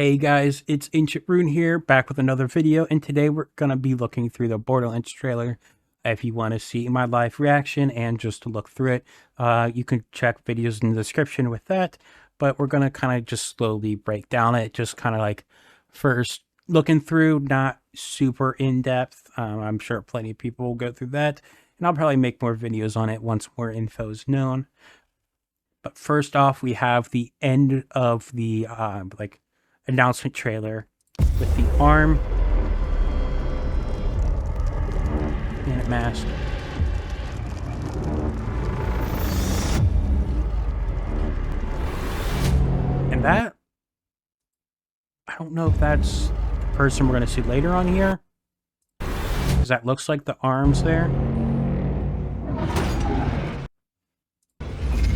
Hey guys, it's Ancient Rune here, back with another video, and today we're gonna be looking through the Borderlands trailer. If you want to see my live reaction and just to look through it, you can check videos in the description with that, but we're gonna kind of just slowly break down it, just kind of like first looking through, not super in-depth. I'm sure plenty of people will go through that, and I'll probably make more videos on it once more info is known. But first off, we have the end of the announcement trailer with the arm and a mask. And that, I don't know if that's the person we're going to see later on here, because that looks like the arms there.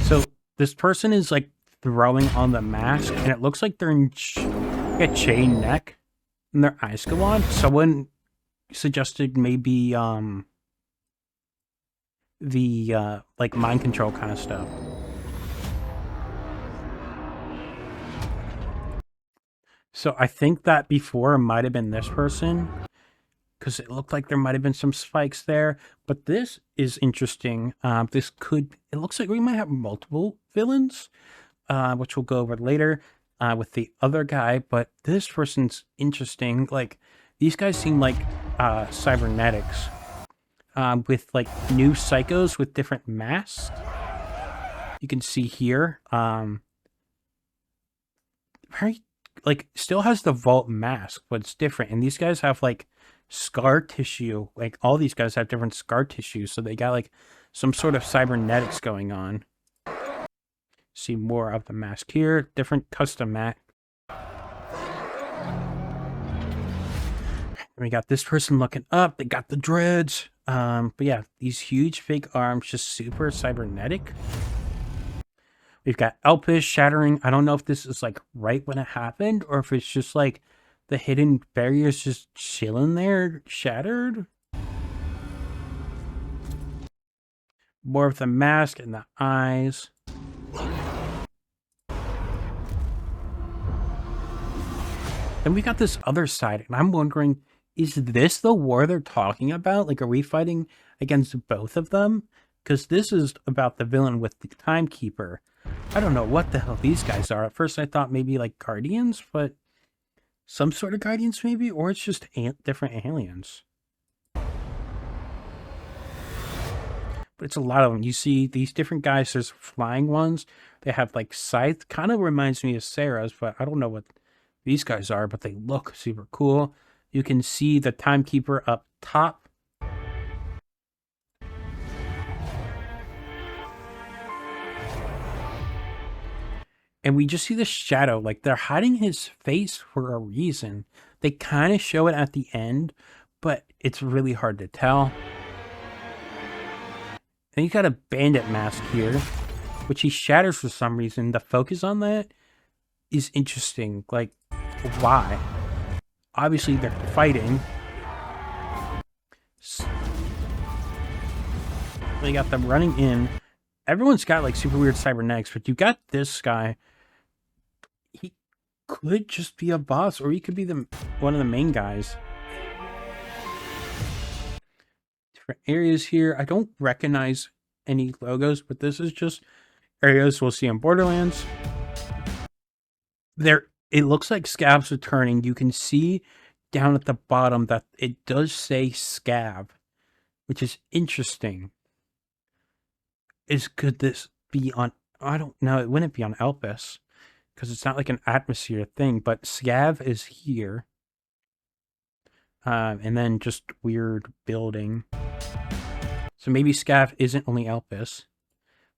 So this person is like throwing on the mask, and it looks like they're in a chain neck, and their eyes go on. Someone suggested maybe the like mind control kind of stuff. So I think that before might have been this person, because it looked like there might have been some spikes there. But this is interesting. It looks like we might have multiple villains, which we'll go over later with the other guy. But this person's interesting. Like, these guys seem like cybernetics with like new psychos with different masks. You can see here, very like still has the vault mask, but it's different. And these guys have like scar tissue. Like all these guys have different scar tissue, so they got like some sort of cybernetics going on. See more of the mask here, different custom mask. We got this person looking up. They got the dreads. But yeah, these huge fake arms, just super cybernetic. We've got Elpis shattering. I don't know if this is like right when it happened, or if it's just like the hidden barriers just chilling there, shattered. More of the mask and the eyes. Then we got this other side, and I'm wondering, is this the war they're talking about? Like, are we fighting against both of them? Because this is about the villain with the timekeeper. I don't know what the hell these guys are. At first I thought maybe like guardians, but some sort of guardians maybe, or it's just different aliens. But it's a lot of them. You see these different guys, there's flying ones. They have like scythe, kind of reminds me of Sarah's, but I don't know what these guys are, but they look super cool. You can see the timekeeper up top. And we just see the shadow, like they're hiding his face for a reason. They kind of show it at the end, but it's really hard to tell. And you got a bandit mask here, which he shatters for some reason. The focus on that is interesting. Like, why? Obviously, they're fighting. They got them running in. Everyone's got like super weird cybernetics, but you got this guy. He could just be a boss, or he could be one of the main guys. Different areas here. I don't recognize any logos, but this is just areas we'll see in Borderlands. It looks like Scav's returning. You can see down at the bottom that it does say Scav, which is interesting. Could this be on, I don't know, it wouldn't be on Elpis, because it's not like an atmosphere thing, but Scav is here. And then just weird building. So maybe Scav isn't only Elpis.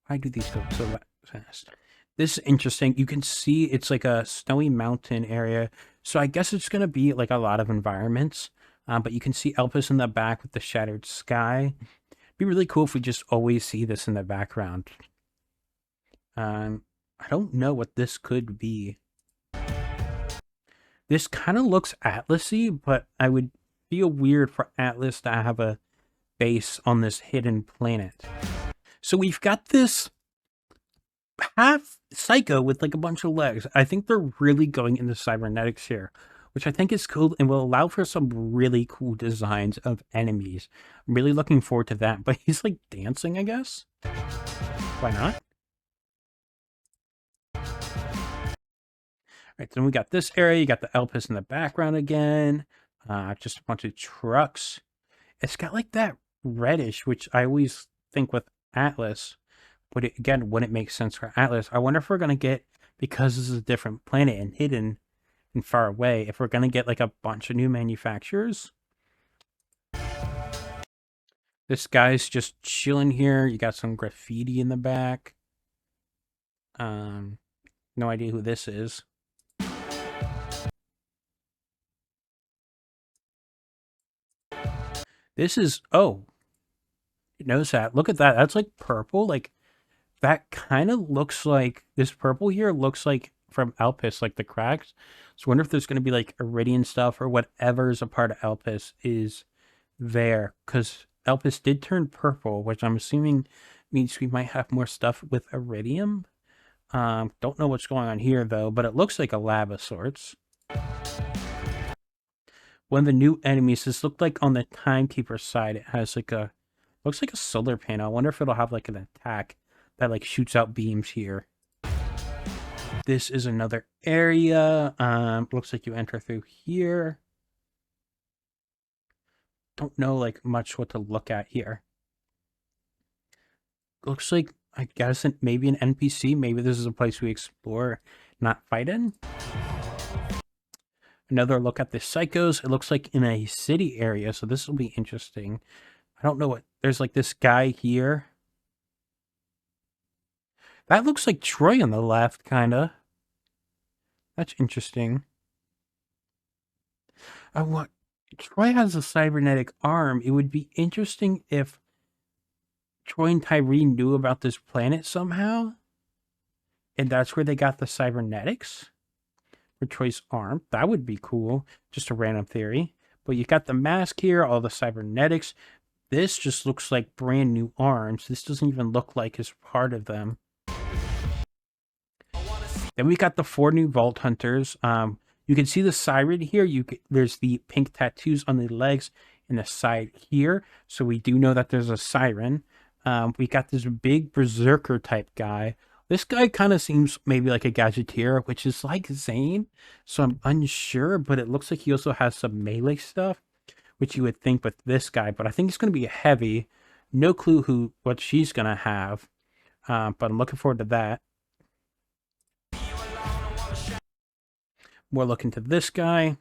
Why do these go so fast? This is interesting. You can see it's like a snowy mountain area. So I guess it's going to be like a lot of environments. But you can see Elpis in the back with the shattered sky. It'd be really cool if we just always see this in the background. I don't know what this could be. This kind of looks Atlas-y, but I would feel weird for Atlas to have a base on this hidden planet. So we've got this half psycho with like a bunch of legs. I think they're really going into cybernetics here, which I think is cool and will allow for some really cool designs of enemies. I'm really looking forward to that. But he's like dancing, I guess. Why not? Right, then we got this area. You got the Elpis in the background again. Just a bunch of trucks. It's got like that reddish, which I always think with Atlas, but it, again, wouldn't make sense for Atlas. I wonder if we're going to get, because this is a different planet and hidden and far away, if we're going to get like a bunch of new manufacturers. This guy's just chilling here. You got some graffiti in the back. No idea who this is. This is, oh, notice that. Look at that. That's like purple. Like, that kind of looks like, this purple here looks like from Elpis, like the cracks. So I wonder if there's going to be like Iridian stuff or whatever is a part of Elpis is there. Because Elpis did turn purple, which I'm assuming means we might have more stuff with Iridium. Don't know what's going on here though, but it looks like a lab of sorts. One of the new enemies, this looked like on the Timekeeper side, it has like a, looks like a solar panel. I wonder if it'll have like an attack that like shoots out beams here. This is another area. Looks like you enter through here. Don't know like much what to look at here. Looks like, I guess, maybe an NPC. Maybe this is a place we explore, not fight in. Another look at the psychos. It looks like in a city area, so this will be interesting. I don't know what, there's like this guy here. That looks like Troy on the left, kinda. That's interesting. What? Troy has a cybernetic arm. It would be interesting if Troy and Tyreen knew about this planet somehow. And that's where they got the cybernetics for Troy's arm. That would be cool. Just a random theory. But you got the mask here, all the cybernetics. This just looks like brand new arms. This doesn't even look like it's part of them. Then we got the 4 new Vault Hunters. You can see the siren here. There's the pink tattoos on the legs and the side here. So we do know that there's a siren. We got this big berserker type guy. This guy kind of seems maybe like a gadgeteer, which is like Zane. So I'm unsure, but it looks like he also has some melee stuff, which you would think with this guy. But I think it's going to be a heavy. No clue what she's going to have. But I'm looking forward to that. More looking to this guy.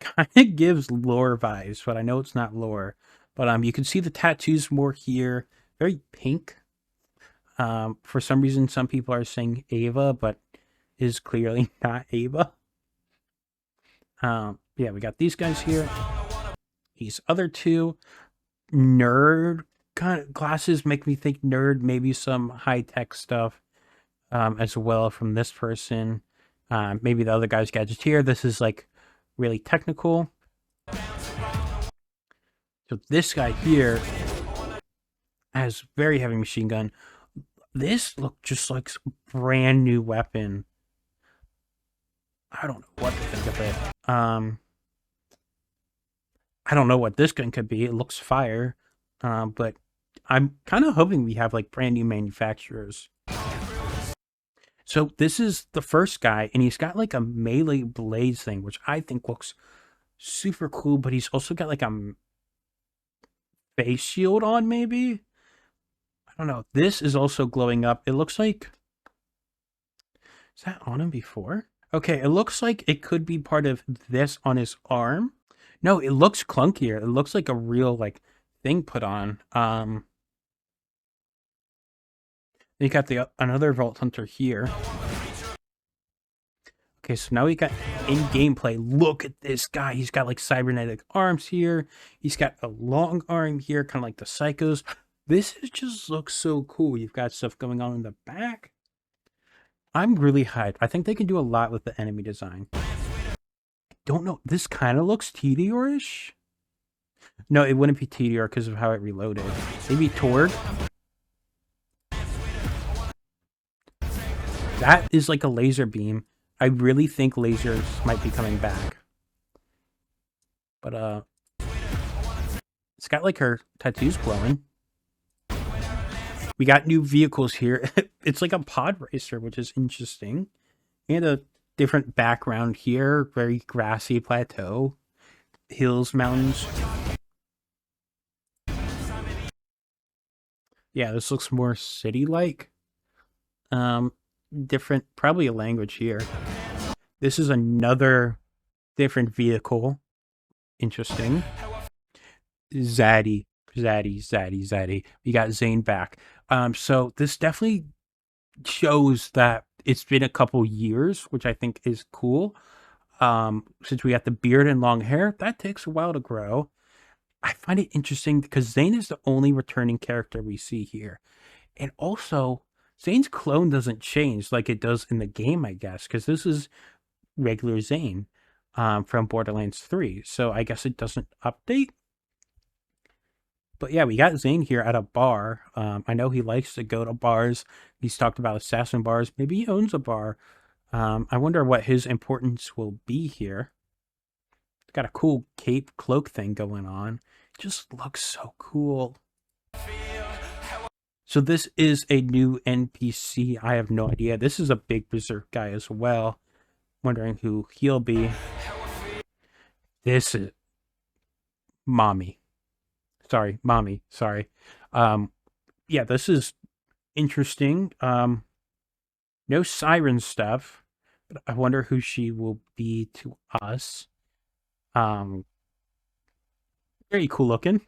Kind of gives lore vibes, but I know it's not lore. But you can see the tattoos more here. Very pink. For some reason, some people are saying Ava, but is clearly not Ava. Yeah, we got these guys here. These other 2. Nerd kind of glasses make me think nerd. Maybe some high-tech stuff as well from this person. Maybe the other guy's gadgeteer. This is like really technical. So this guy here has very heavy machine gun. This looked just like a brand new weapon. I don't know what to think of it. I don't know what this gun could be. It looks fire. But I'm kind of hoping we have like brand new manufacturers. So this is the first guy, and he's got like a melee blades thing, which I think looks super cool, but he's also got like a face shield on, maybe? I don't know. This is also glowing up. It looks like... Is that on him before? Okay, it looks like it could be part of this on his arm. No, it looks clunkier. It looks like a real like thing put on. You got another Vault Hunter here. Okay, so now we got in gameplay. Look at this guy. He's got like cybernetic arms here. He's got a long arm here, kind of like the Psychos. This just looks so cool. You've got stuff going on in the back. I'm really hyped. I think they can do a lot with the enemy design. I don't know. This kind of looks Tediore-ish. No, it wouldn't be Tediore because of how it reloaded. Maybe Torg. That is like a laser beam. I really think lasers might be coming back. But, it's got like her tattoos glowing. We got new vehicles here. It's like a pod racer, which is interesting. And a different background here. Very grassy plateau. Hills, mountains. Yeah, this looks more city-like. Different, probably a language here. This is another different vehicle. Interesting. Zaddy. We got Zane back. So this definitely shows that it's been a couple years, which I think is cool. Since we got the beard and long hair, that takes a while to grow. I find it interesting because Zane is the only returning character we see here. And also, Zane's clone doesn't change like it does in the game, I guess, because this is regular Zane from Borderlands 3. So I guess it doesn't update. But yeah, we got Zane here at a bar. I know he likes to go to bars. He's talked about assassin bars. Maybe he owns a bar. I wonder what his importance will be here. Got a cool cape cloak thing going on. Just looks so cool. So this is a new NPC. I have no idea. This is a big berserk guy as well. Wondering who he'll be. This is Mommy. Sorry. Yeah, this is interesting. No siren stuff, but I wonder who she will be to us. Very cool looking.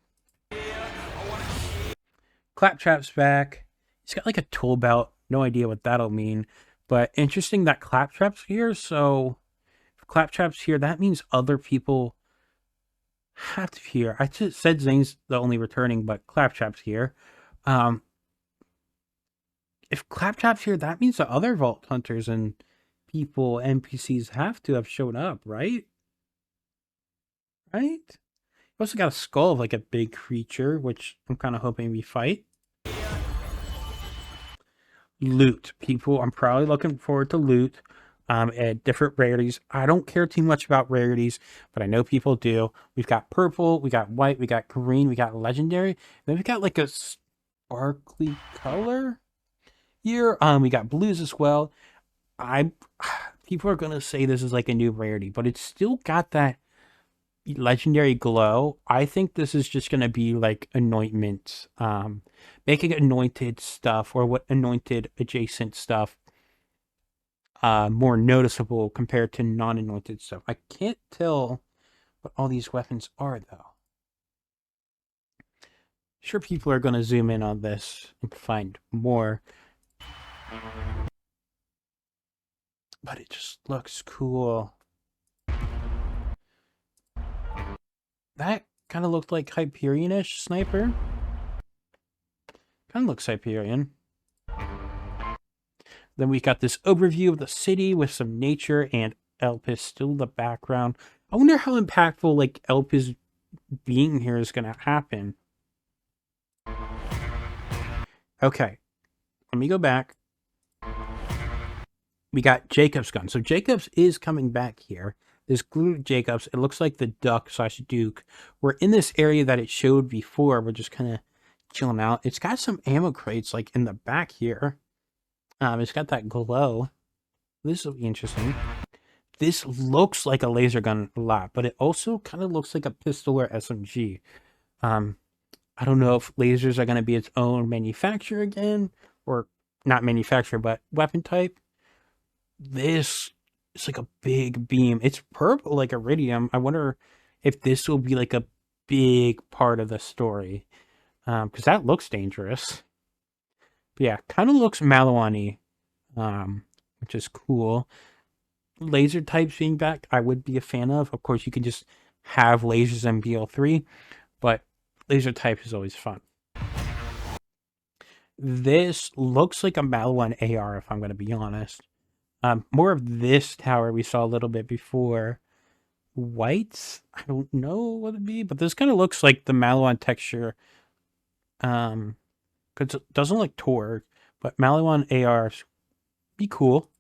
Claptrap's back. He's got like a tool belt. No idea what that'll mean, but interesting that Claptrap's here. So if Claptrap's here, that means other people have to be here. I just said Zane's the only returning, but Claptrap's here. If Claptrap's here, that means the other Vault Hunters and people, NPCs have to have shown up, right? Right? We also got a skull of like a big creature, which I'm kind of hoping we fight. Loot. People, I'm probably looking forward to loot. At different rarities. I don't care too much about rarities, but I know people do. We've got purple, we got white, we got green, we got legendary. Then we got like a sparkly color here. We got blues as well. People are gonna say this is like a new rarity, but it's still got that legendary glow. I think this is just gonna be like anointment, making anointed stuff or what anointed adjacent stuff more noticeable compared to non-anointed stuff. I can't tell what all these weapons are, though. Sure, people are going to zoom in on this and find more. But it just looks cool. That kind of looked like Hyperion-ish sniper. Kind of looks Hyperion. Then we got this overview of the city with some nature and Elpis still in the background. I wonder how impactful like Elpis being here is going to happen. Okay, let me go back. We got Jacob's gun. So Jacob's is coming back here. This glued Jacob's. It looks like the duck/duke. We're in this area that it showed before. We're just kind of chilling out. It's got some ammo crates like in the back here. It's got that glow. This will be interesting. This looks like a laser gun a lot, but it also kind of looks like a pistol or SMG. I don't know if lasers are going to be its own manufacturer again, or not manufacturer, but weapon type. This is like a big beam. It's purple like iridium. I wonder if this will be like a big part of the story, because that looks dangerous. But yeah, kind of looks Malawan-y, which is cool. Laser types being back, I would be a fan of. Of course, you can just have lasers in BL3, but laser type is always fun. This looks like a Malawan AR, if I'm going to be honest. More of this tower we saw a little bit before. Whites, I don't know what it'd be, but this kind of looks like the Malawan texture. Because it doesn't look Tor, but Malawan ARs Be cool.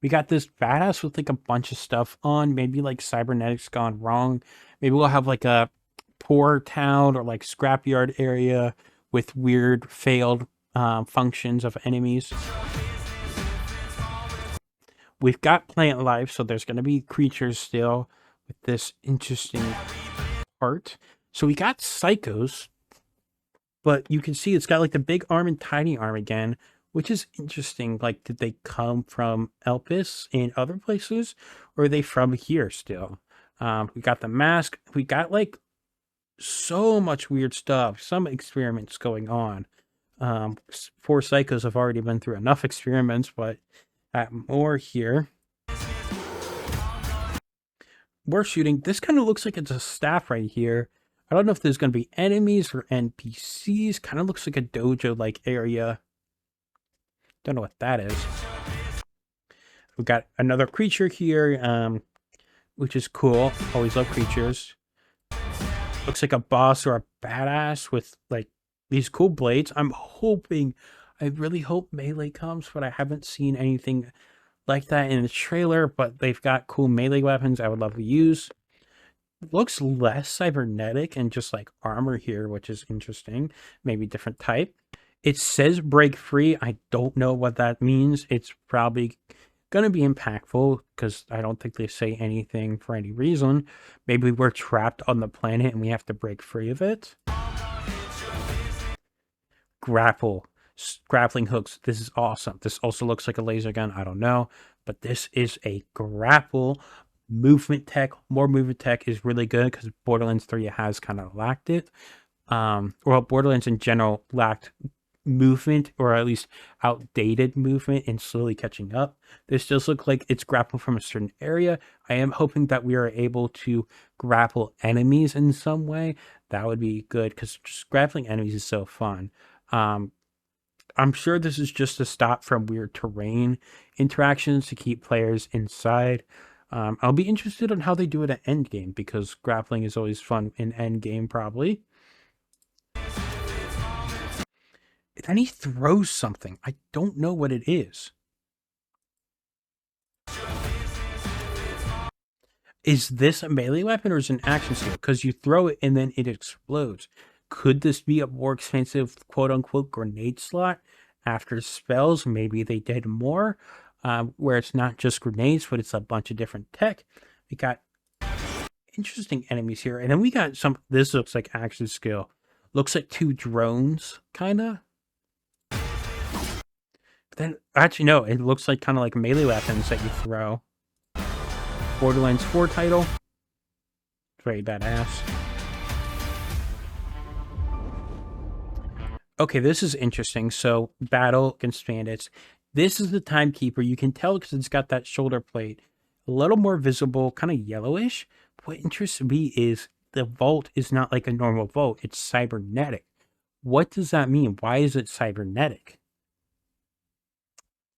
We got this badass with like a bunch of stuff on. Maybe like cybernetics gone wrong. Maybe we'll have like a poor town or like scrapyard area with weird failed functions of enemies. We've got plant life, so there's going to be creatures still with this interesting part. So we got psychos, but you can see it's got like the big arm and tiny arm again, which is interesting. Like, did they come from Elpis and other places, or are they from here still? We got the mask. We got like so much weird stuff, some experiments going on. Four psychos have already been through enough experiments, but more here. We're shooting. This kind of looks like it's a staff right here. I don't know if there's going to be enemies or NPCs. Kind of looks like a dojo-like area. Don't know what that is. We got another creature here, which is cool. Always love creatures. Looks like a boss or a badass with like these cool blades. I really hope melee comes, but I haven't seen anything like that in the trailer. But they've got cool melee weapons I would love to use. Looks less cybernetic and just like armor here, which is interesting. Maybe different type. It says break free. I don't know what that means. It's probably going to be impactful because I don't think they say anything for any reason. Maybe we're trapped on the planet and we have to break free of it. Grapple. Grappling hooks. This is awesome. This also looks like a laser gun. I don't know. But this is a grapple. Movement tech. More movement tech is really good because Borderlands 3 has kind of lacked it. Well, Borderlands in general lacked movement, or at least outdated movement, and slowly catching up. This does look like it's grapple from a certain area. I am hoping that we are able to grapple enemies in some way. That would be good because just grappling enemies is so fun. I'm sure this is just to stop from weird terrain interactions to keep players inside. I'll be interested in how they do it at endgame because grappling is always fun in endgame probably. Then he throws something. I don't know what it is. Is this a melee weapon or is it an action skill? Because you throw it and then it explodes. Could this be a more expensive quote-unquote grenade slot after spells? Maybe they did more, where it's not just grenades, but it's a bunch of different tech. We got interesting enemies here. And then we got some, this looks like action skill. Looks like two drones, kind of. Then, actually, no, it looks like kind of like melee weapons that you throw. Borderlands 4 title. Very badass. Okay, this is interesting. So, battle against bandits. This is the timekeeper. You can tell because it's got that shoulder plate. A little more visible, kind of yellowish. What interests me is the vault is not like a normal vault. It's cybernetic. What does that mean? Why is it cybernetic?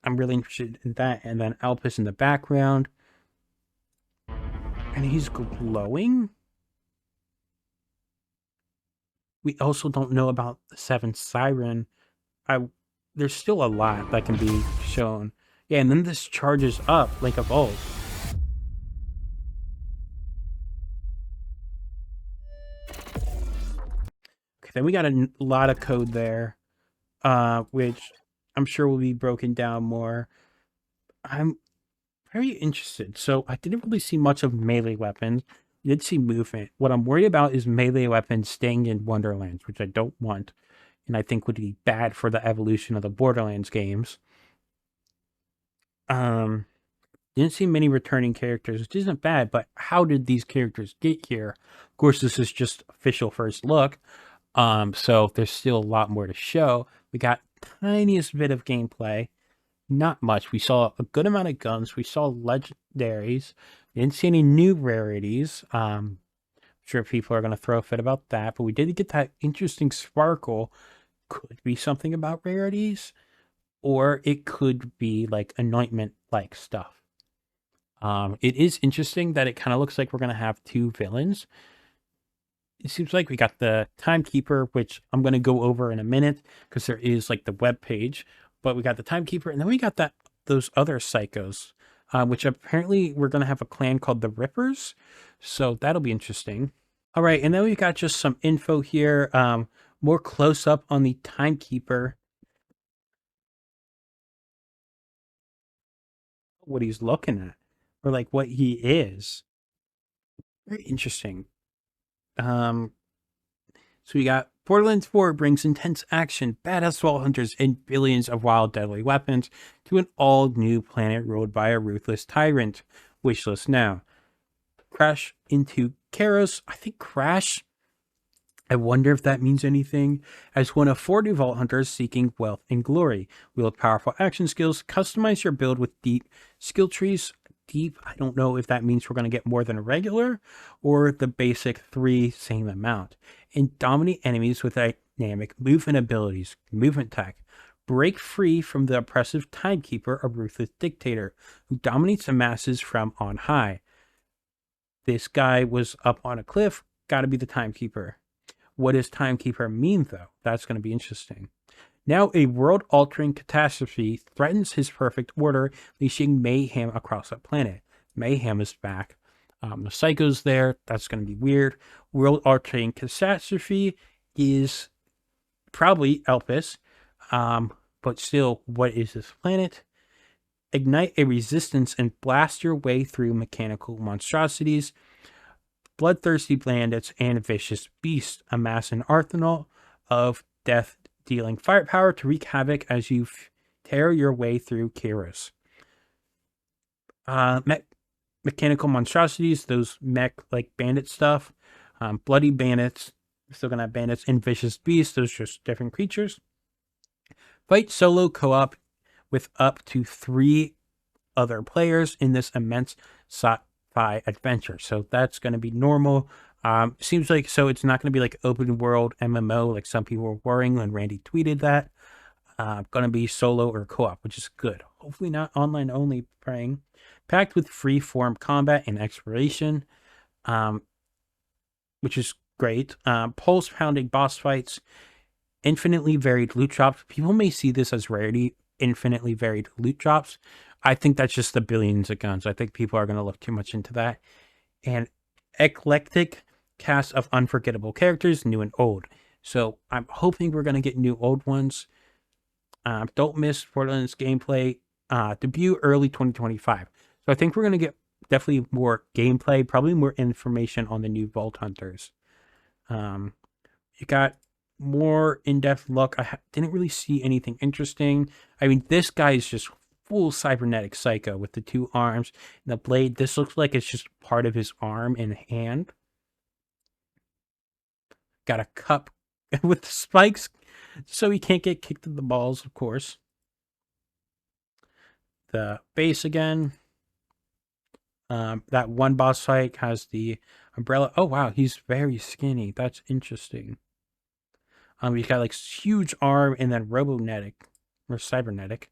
I'm really interested in that. And then Elpis in the background. And he's glowing? We also don't know about the 7th Siren. There's still a lot that can be shown. Yeah, and then this charges up like a vault. Okay, then we got a lot of code there, which I'm sure will be broken down more. I'm very interested. So I didn't really see much of melee weapons. I did see movement. What I'm worried about is melee weapons staying in Wonderlands, which I don't want, and I think would be bad for the evolution of the Borderlands games. Didn't see many returning characters, which isn't bad, but how did these characters get here? Of course, this is just official first look. So there's still a lot more to show. We got tiniest bit of gameplay. Not much. We saw a good amount of guns. We saw legendaries. We didn't see any new rarities. I'm sure people are going to throw a fit about that, but we did get that interesting sparkle. Could be something about rarities, or it could be like anointment-like stuff. It is interesting that it kind of looks like we're going to have two villains. it seems like we got the timekeeper, which I'm going to go over in a minute because there is like the web page, but we got the timekeeper, and then we got those other psychos, which apparently we're going to have a clan called the Rippers, so that'll be interesting. All right, and then we've got just some info here, more close up on the timekeeper, what he's looking at, or like what he is. Very interesting. Um, So we got Borderlands 4 brings intense action, badass vault hunters, and billions of wild deadly weapons to an all-new planet ruled by a ruthless tyrant. Wishlist now. Crash into Karos. I think Crash. I wonder if that means anything. As one of 4 new vault hunters seeking wealth and glory. Wield powerful action skills. Customize your build with deep skill trees. Deep, I don't know if that means we're going to get more than a regular or the basic 3 same amount. And dominate enemies with dynamic movement abilities, movement tech. Break free from the oppressive timekeeper, a ruthless dictator who dominates the masses from on high. This guy was up on a cliff, got to be the timekeeper. What does timekeeper mean, though? That's going to be interesting. Now a world-altering catastrophe threatens his perfect order, unleashing mayhem across the planet. Mayhem is back. The Psycho's there. That's going to be weird. World-altering catastrophe is probably Elpis. But still, what is this planet? Ignite a resistance and blast your way through mechanical monstrosities. Bloodthirsty bandits and vicious beasts amass an arsenal of death-dealing firepower to wreak havoc as you tear your way through Karos. Mechanical monstrosities, those mech-like bandit stuff. Bloody bandits, still gonna have bandits, and vicious beasts, those are just different creatures. Fight solo co-op with up to 3 other players in this immense sci-fi adventure. So that's going to be normal. Seems like, so it's not going to be like open world MMO like some people were worrying when Randy tweeted that. Going to be solo or co-op, which is good. Hopefully not online only, praying. Packed with free form combat and exploration, which is great. Pulse pounding boss fights, infinitely varied loot drops. People may see this as rarity, infinitely varied loot drops. I think that's just the billions of guns. I think people are going to look too much into that. And eclectic cast of unforgettable characters, new and old. So I'm hoping we're going to get new old ones. Don't miss Borderlands gameplay. Debut early 2025. So I think we're going to get definitely more gameplay, probably more information on the new Vault Hunters. You got more in-depth look. I didn't really see anything interesting. I mean, this guy is just full cybernetic psycho with the 2 arms and the blade. This looks like it's just part of his arm and hand. Got a cup with the spikes so he can't get kicked in the balls, of course. The base again. That one boss fight has the umbrella. Oh, wow, he's very skinny. That's interesting. He's got like huge arm and then robonetic or cybernetic.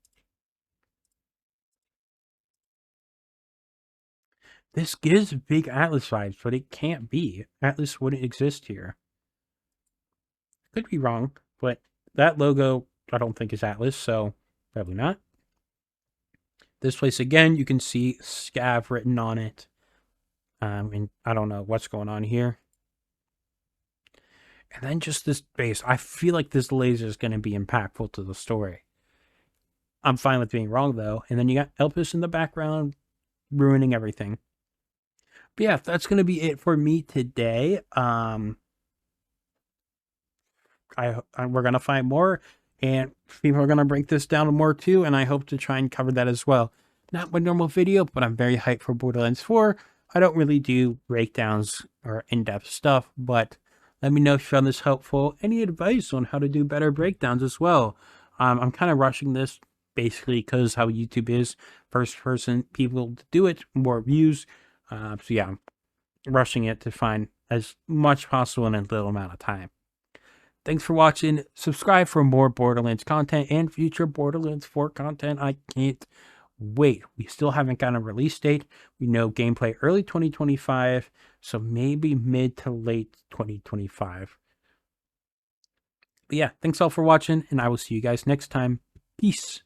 This gives big Atlas vibes, but it can't be. Atlas wouldn't exist here. Could be wrong, but that logo I don't think is Atlas, so probably not. This place again, you can see Scav written on it. And I don't know what's going on here. And then just this base. I feel like this laser is going to be impactful to the story. I'm fine with being wrong, though. And then you got Elpis in the background ruining everything. But yeah, that's going to be it for me today. We're going to find more, and people are going to break this down more too, and I hope to try and cover that as well. Not my normal video, but I'm very hyped for Borderlands 4. I don't really do breakdowns or in-depth stuff, but let me know if you found this helpful. Any advice on how to do better breakdowns as well. I'm kind of rushing this basically because how YouTube is, first person people to do it, more views. So yeah, I'm rushing it to find as much possible in a little amount of time. Thanks for watching. Subscribe for more Borderlands content and future Borderlands 4 content. I can't wait, we still haven't gotten a release date. We know gameplay early 2025, so maybe mid to late 2025. But yeah, thanks all for watching, and I will see you guys next time. Peace.